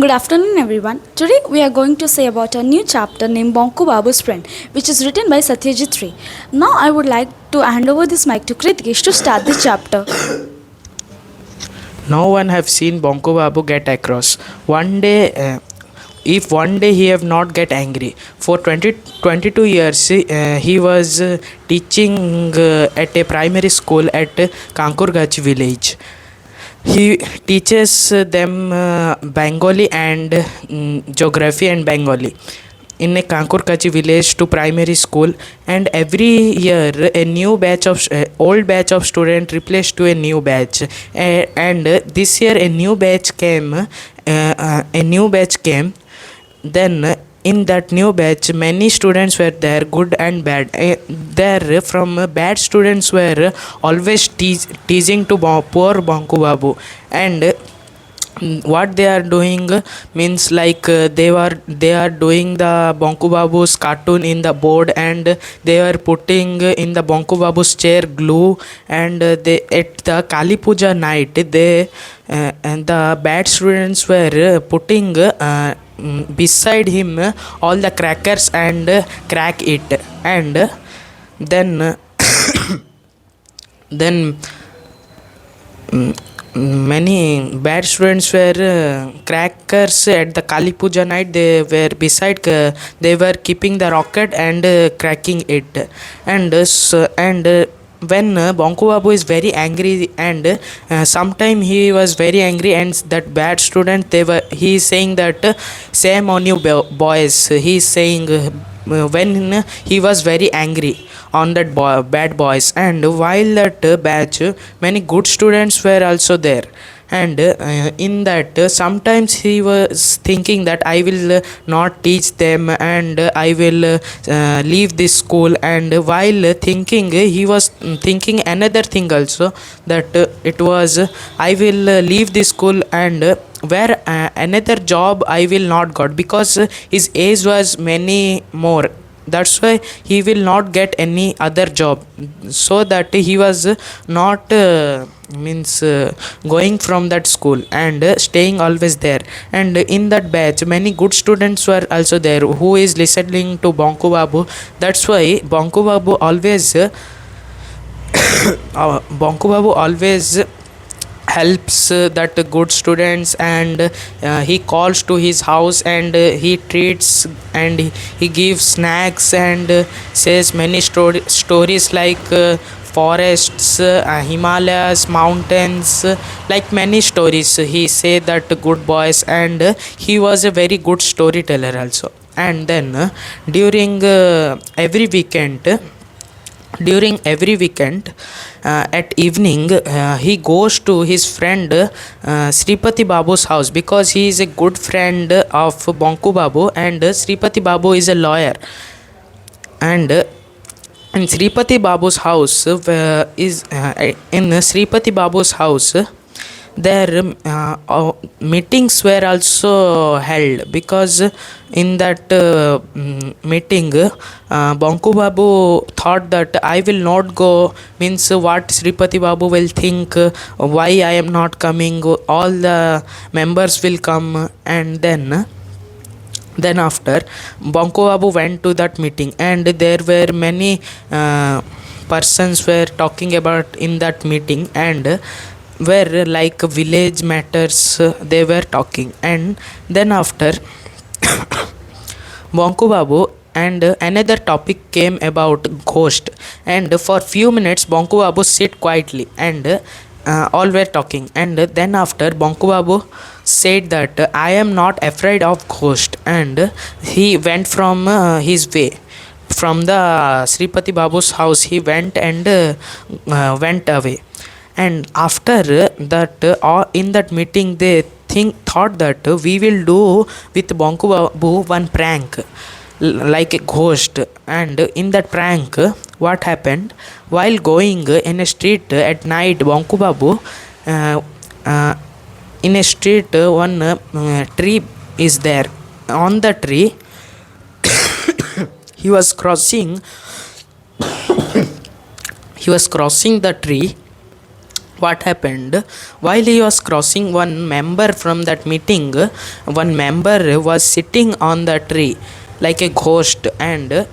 Good afternoon, everyone. Today we are going to say about a new chapter named Bonku Babu's Friend, which is written by Satyajit Ray. Now I would like to hand over this mic to Kritikesh to start this chapter. No one have seen Bonko Babu get across. If one day he have not get angry. For 22 years, he was teaching at a primary school at Kankurgachi village. He teaches them Bengali and geography and Bengali in a Kankurkachi village to primary school, and every year a new batch of old batch of student replaced to a new batch. And this year a new batch came. Then in that new batch many students were there, good and bad. There from bad students were always teasing to poor Bonku Babu, and what they are doing means like they are doing the Bonku Babu's cartoon in the board, and they are putting in the Bonku Babu's chair glue, and they at the Kali Puja night they and the bad students were putting beside him all the crackers and crack it, and then then many bad students were crackers at the Kali Puja night. They were they were keeping the rocket and cracking it, and when Bonku Babu is very angry, and sometime he was very angry, and that bad student he is saying that same on you boys, he is saying when he was very angry on that bad boys. And while that batch many good students were also there, and in that sometimes he was thinking that I will not teach them, and I will leave this school. And while thinking, he was thinking another thing also, that it was I will leave this school, and where another job I will not got, because his age was many more. That's why he will not get any other job, so that he was not means going from that school, and staying always there. And in that batch many good students were also there who is listening to Bonku Babu. That's why Bonku Babu always Bonku Babu always helps that good students, and he calls to his house, and he treats, and he gives snacks, and says many stories like forests, Himalayas, mountains, like many stories he say that good boys. And he was a very good storyteller also. And then during every weekend at evening, he goes to his friend Sripati Babu's house, because he is a good friend of Bonku Babu, and Sripati Babu is a lawyer. And in Sripati Babu's house there meetings were also held, because in that meeting Bonku Babu thought that I will not go, means what Sripati Babu will think, why I am not coming, all the members will come. And then after Bonku Babu went to that meeting, and there were many persons were talking about in that meeting, and where like village matters they were talking. And then after Bonku Babu and another topic came about ghost, and for few minutes Bonku Babu sit quietly, and all were talking. And then after Bonku Babu said that I am not afraid of ghost, and he went from his way from the Sripati Babu's house. He went and went away. And after that in that meeting they thought that we will do with Bonku Babu one prank like a ghost. And in that prank, what happened, while going in a street at night, Bonku Babu in a street one tree is there. On the tree he was crossing the tree, what happened while he was crossing, one member from that meeting, one member was sitting on the tree like a ghost, and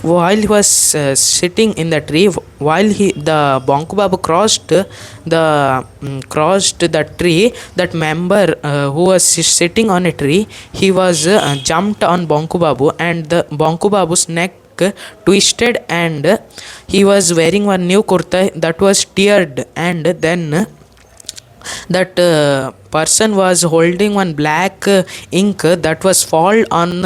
while he was sitting in the tree, while the bonku babu crossed the tree, that member who was sitting on a tree, he was jumped on bonku babu, and the bonku babu's neck twisted, and he was wearing one new kurta that was teared, and then that person was holding one black ink that was fall on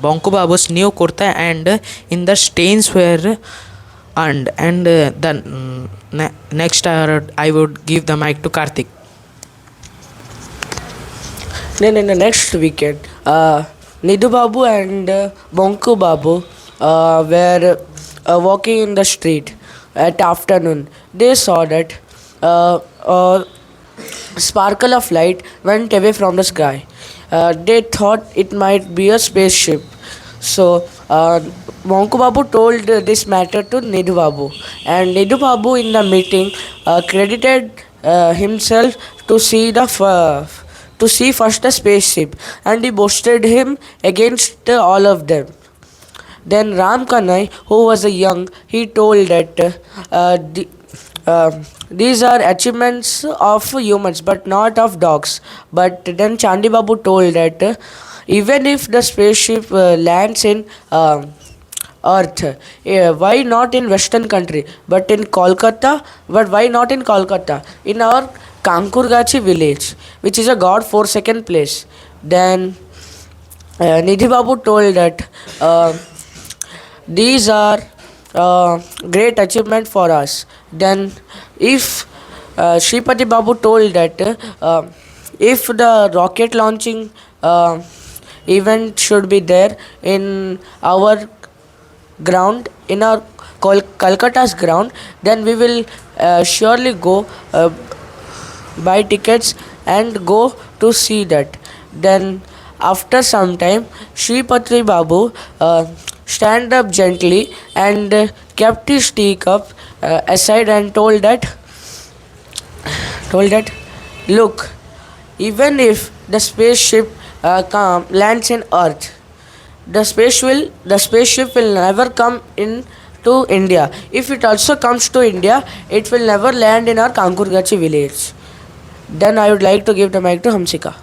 bonku babu's new kurta, and in the stains were, and the next I would give the mic to Karthik. Then in the next weekend, Nidhu Babu and Bonku Babu were walking in the street at afternoon. They saw that a sparkle of light went away from the sky. They thought it might be a spaceship. So Bonku Babu told this matter to Nidhu Babu, and Nidhu Babu in the meeting credited himself to see to see first the spaceship, and he boasted him against all of them. Then Ram Kanai, who was a young, he told that these are achievements of humans but not of dogs. But then Chandi Babu told that even if the spaceship lands in Earth, why not in Western country, but in Kolkata? But why not in Kolkata? In our Kankurgachi village, which is a God-forsaken place. Then Nidhi Babu told that these are great achievement for us. Then if Shripati Babu told that if the rocket launching event should be there in our ground, in our Calcutta's ground, then we will surely go buy tickets and go to see that. Then after some time, Shripati Babu stand up gently and kept his teacup aside and told that look, even if the spaceship lands in Earth, the spaceship will never come in to India. If it also comes to India, it will never land in our Kankurgachi village. Then I would like to give the mic to Hamsika.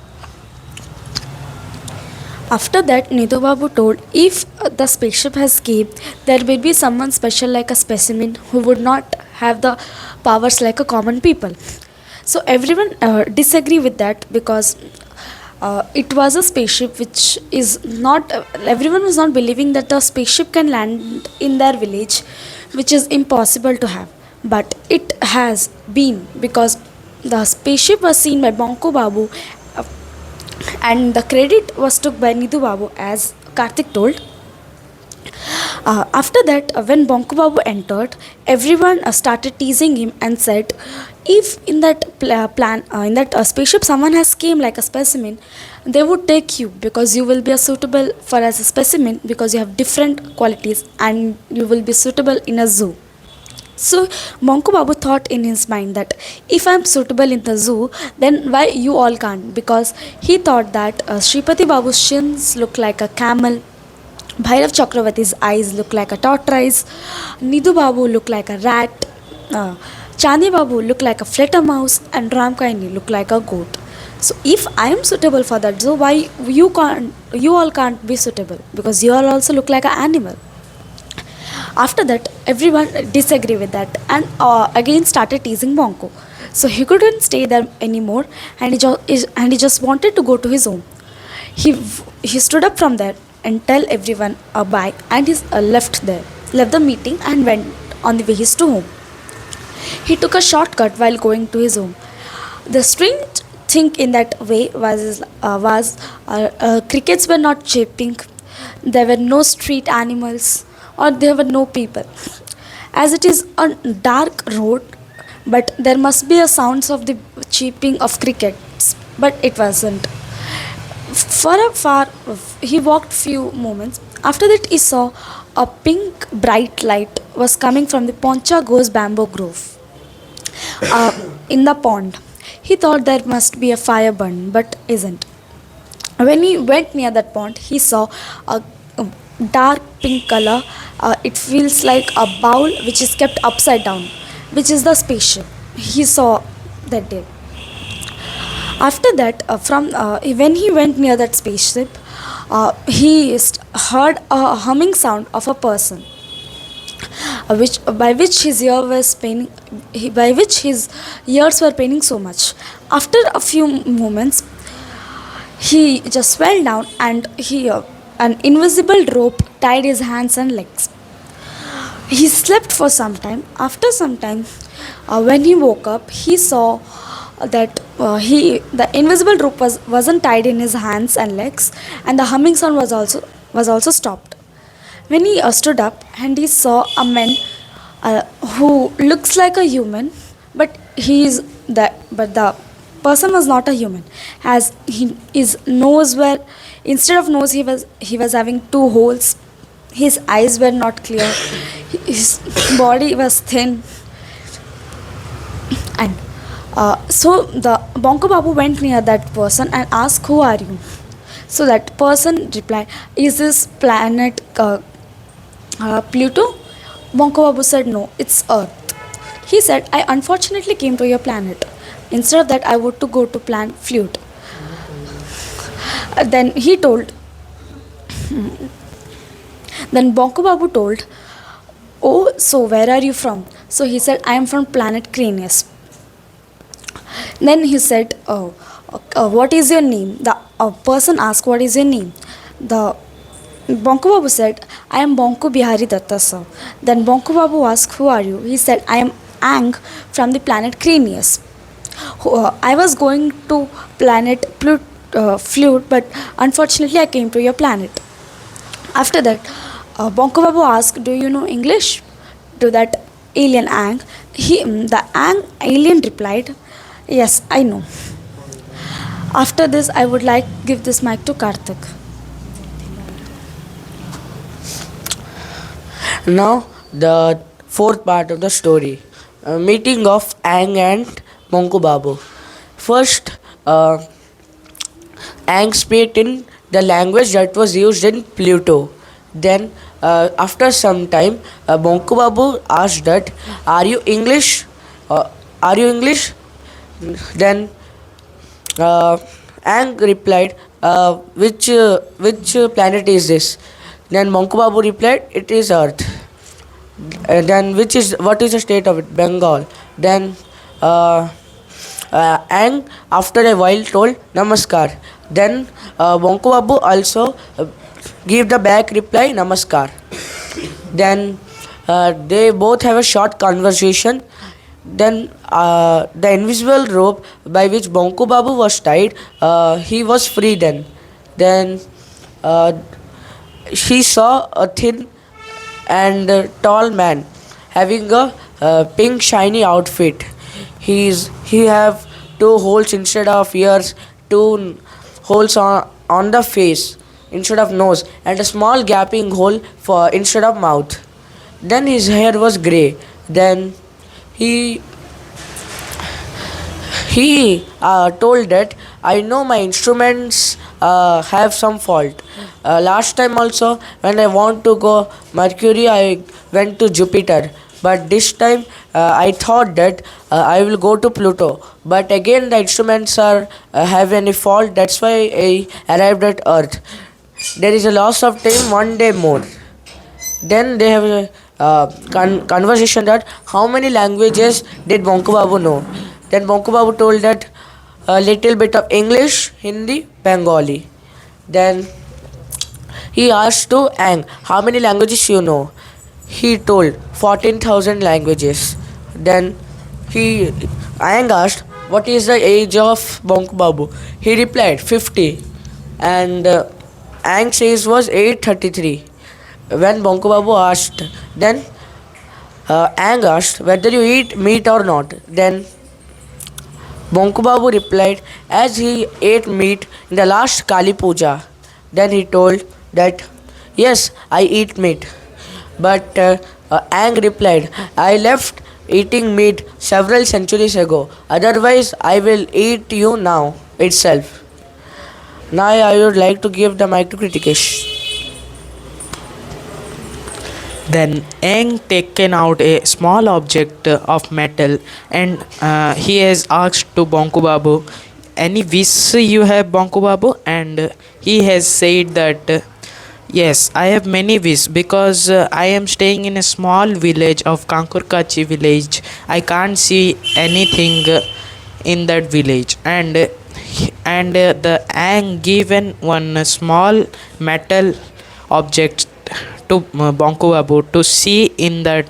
After that, Nidhu Babu told if the spaceship has escaped, there will be someone special like a specimen who would not have the powers like a common people. So everyone disagree with that because it was a spaceship which is not. Everyone was not believing that a spaceship can land in their village, which is impossible to have. But it has been because the spaceship was seen by Bonko Babu, and the credit was took by Nidhu Babu, as Karthik told. After that, when Bonku Babu entered, everyone started teasing him and said, "If in that in that spaceship, someone has came like a specimen, they would take you because you will be suitable for as a specimen because you have different qualities and you will be suitable in a zoo." So Bonku Babu thought in his mind that if I am suitable in the zoo, then why you all can't? Because he thought that Shripati Babu's shins look like a camel, Bhairav Chakravarti's eyes look like a tortoise, Nidhu Babu look like a rat, Chandi Babu look like a flittermouse, and Ram Kaini look like a goat. So if I am suitable for that zoo, why you can't? You all can't be suitable because you all also look like an animal. After that, everyone disagree with that and again started teasing Bonko. So he couldn't stay there anymore, and he just wanted to go to his home. He stood up from there and tell everyone a bye, and he left the meeting and went on the way to home. He took a shortcut while going to his home. The strange thing in that way was crickets were not chirping, there were no street animals, or there were no people. As it is a dark road, but there must be a sounds of the chirping of crickets, but it wasn't. For a far, he walked few moments. After that, he saw a pink bright light was coming from the Poncha Goes bamboo grove. uh, in the pond. He thought there must be a fire burn, but isn't. When he went near that pond, he saw a dark pink color. It feels like a bowl which is kept upside down, which is the spaceship. He saw that day. After that, when he went near that spaceship, heard a humming sound of a person, which by which his ear was paining, by which his ears were paining so much. After a few moments, he just fell down, and an invisible rope tied his hands and legs. He slept for some time. After some time, when he woke up, he saw that the invisible rope wasn't tied in his hands and legs, and the humming sound was also stopped. When he stood up, and he saw a man who looks like a human, but the person was not a human, as his nose were, instead of nose, he was having two holes. His eyes were not clear. His body was thin, and so the Bonko Babu went near that person and asked, "Who are you?" So that person replied, "Is this planet Pluto?" Bonko Babu said, "No, it's Earth." He said, "I unfortunately came to your planet. Instead of that, I would to go to planet Flute." Then he told, then Bonko Babu told, "Oh, so where are you from?" So he said, "I am from planet Cranius." Then he said, "Oh, what is your name?" The person asked, "What is your name?" The Bonko Babu said, "I am Bonko Bihari Datta, sir." Then Bonko Babu asked, "Who are you?" He said, "I am Ang from the planet Cranius. I was going to planet Flute, but unfortunately I came to your planet." After that, Bonko Babu asked, "Do you know English?" To that alien Ang. The Ang alien replied, "Yes, I know." After this, I would like give this mic to Karthik. Now, the fourth part of the story, meeting of Ang and Monku Babu. First, Ang spoke in the language that was used in Pluto. Then, after some time, Monku Babu asked that, "Are you English? Are you English?" Then Ang replied, which planet is this?" Then Monku Babu replied, "It is Earth." Then what is the state of it? Bengal. Then Ang after a while told Namaskar. Then Monku Babu also gave the back reply Namaskar. Then they both have a short conversation. Then the invisible rope by which Bonku Babu was tied, he was free then. Then she saw a thin and tall man having a pink shiny outfit. He have two holes instead of ears, two holes on the face instead of nose, and a small gaping hole for instead of mouth. Then his hair was grey. Then he he told that, "I know my instruments have some fault. Last time also, when I want to go Mercury, I went to Jupiter. But this time, I thought that I will go to Pluto. But again, the instruments are have any fault. That's why I arrived at Earth. There is a loss of time, one day more." Then they have a conversation that how many languages did Bonku Babu know. Then Bonku Babu told that a little bit of English, Hindi, Bengali. Then he asked to Ang, "How many languages you know?" He told 14,000 languages. Then Ang asked, "What is the age of Bonku Babu?" He replied 50. And Ang says was 833. When Bonku Babu asked, then Ang asked whether you eat meat or not. Then Bonku Babu replied as he ate meat in the last Kali Puja. Then he told that, "Yes, I eat meat." But Ang replied, "I left eating meat several centuries ago. Otherwise, I will eat you now itself. Now I would like to give the mic to Kritikesh. Then Aang taken out a small object of metal and he has asked to Bonku Babu, any wish you have Bonku Babu? And he has said that yes, I have many wishes because I am staying in a small village of Kankurkachi village. I can't see anything in that village and the Aang given one small metal object to Bonku Babu to see in that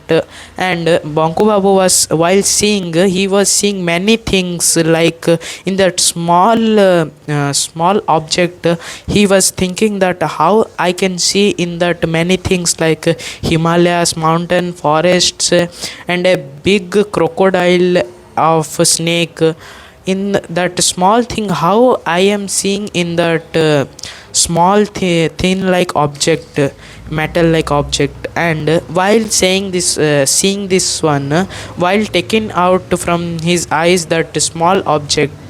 and Bonku Babu was while seeing he was seeing many things like in that small object he was thinking that how I can see in that many things like Himalayas, mountain, forests and a big crocodile of a snake in that small thing how I am seeing in that small thin like object metal like object and while saying this seeing this one while taking out from his eyes that small object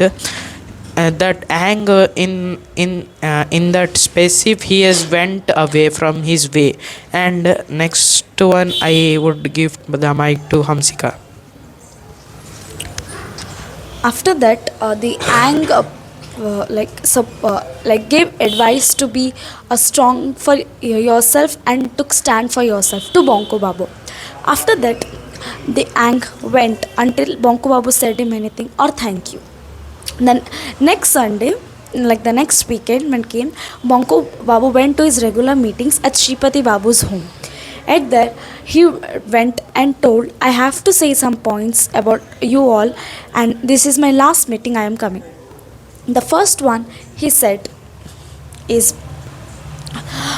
that anger in that spaceship he has went away from his way and next one I would give the mic to Hamsika. After that, the Ang like gave advice to be strong for yourself and took stand for yourself to Bonko Babu. After that, the Ang went until Bonko Babu said him anything or thank you. Then next Sunday, like the next weekend when came, Bonko Babu went to his regular meetings at Shripati Babu's home. At there, he went and told, I have to say some points about you all, and this is my last meeting, I am coming. The first one he said is,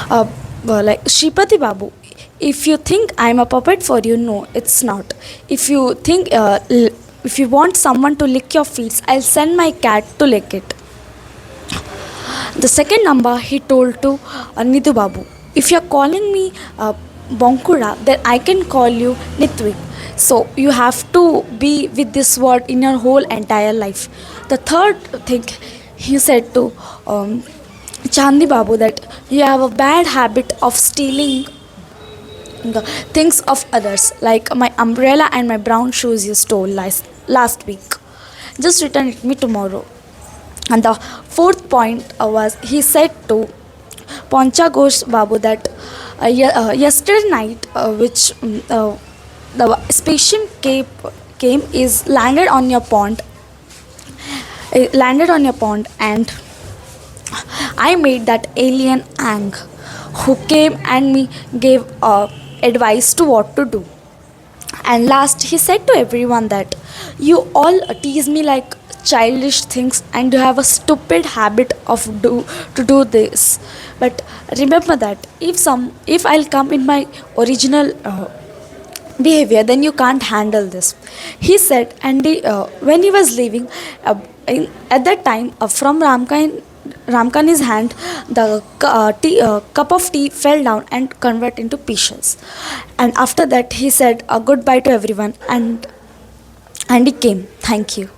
like Shripati Babu, if you think I am a puppet for you, no, it's not. If you think, if you want someone to lick your feet, I'll send my cat to lick it. The second number he told to Nidhu Babu, if you're calling me Bonkura, then I can call you Nitwik. So you have to be with this word in your whole entire life. The third thing he said to Chandi Babu that you have a bad habit of stealing the things of others, like my umbrella and my brown shoes you stole last week. Just return it me tomorrow. And the fourth point was he said to Poncha Ghosh Babu that yesterday night, the spaceship came is landed on your pond. It landed on your pond, and I made that alien Ang who came and me gave advice to what to do. And last, he said to everyone that you all tease me like childish things and you have a stupid habit of to do this. But remember that if I'll come in my original behavior, then you can't handle this. He said, and when he was leaving, at that time, from Ramkani's hand, the cup of tea fell down and converted into pieces. And after that, he said goodbye to everyone, and he came. Thank you.